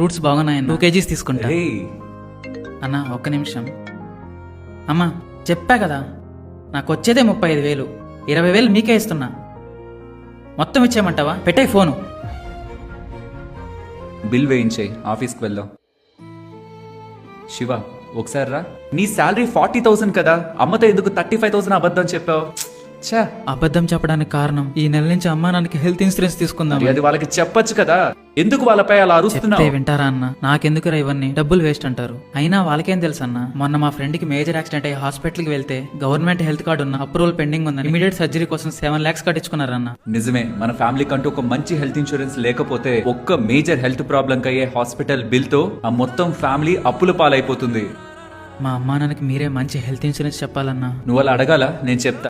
Fruits బాగున్నాయన్న 2 kgs తీసుకుంటా. రేయ్, అన్న ఒక్క నిమిషం. అమ్మా చెప్పా కదా, నాకు వచ్చేదే 35,000, 20,000 మీకే ఇస్తున్నా. మొత్తం ఇచ్చేయమంటావా? పెట్టే ఫోను. బిల్ వేయించేయి, ఆఫీస్కి వెళ్దాం. శివ ఒకసారి రా. నీ శాలరీ 40,000 కదా, అమ్మతో ఎందుకు 35,000 అబద్ధం చెప్పావు? ఛా, అబద్ధం చెప్పడానికి కారణం ఈ నెల నుంచి అమ్మా నాన్నకి హెల్త్ ఇన్సూరెన్స్ తీసుకుందాం. అది వాళ్ళకి చెప్పొచ్చు కదా, ఎందుకు వాళ్ళపై అలా అరుస్తున్నావు? చెప్తే వింటారా అన్న? నాకెందుకురా ఇవన్నీ, డబ్బులు వేస్ట్ అంటారు. అయినా వాళ్ళకేం తెలుసు అన్న. మొన్న మా ఫ్రెండ్ కి మేజర్ యాక్సిడెంట్ అయ్యి హాస్పిటల్కి వెళ్తే గవర్నమెంట్ హెల్త్ కార్డు ఉన్న అప్రూవల్ పెండింగ్ ఉందని ఇమీడియట్ సర్జరీ కోసం 7 lakhs కట్టించుకున్నారన్న. నిజమే, మన ఫ్యామిలీ కంటూ ఒక మంచి హెల్త్ ఇన్సూరెన్స్ లేకపోతే ఒక్క మేజర్ హెల్త్ ప్రాబ్లం అయ్యే హాస్పిటల్ బిల్ తో ఆ మొత్తం ఫ్యామిలీ అప్పుల పాలైపోతుంది. మా అమ్మా నాన్నకి మీరే మంచి హెల్త్ ఇన్సూరెన్స్ చెప్పాలన్నా. నువ్వు అలా అడగాల, నేను చెప్తా.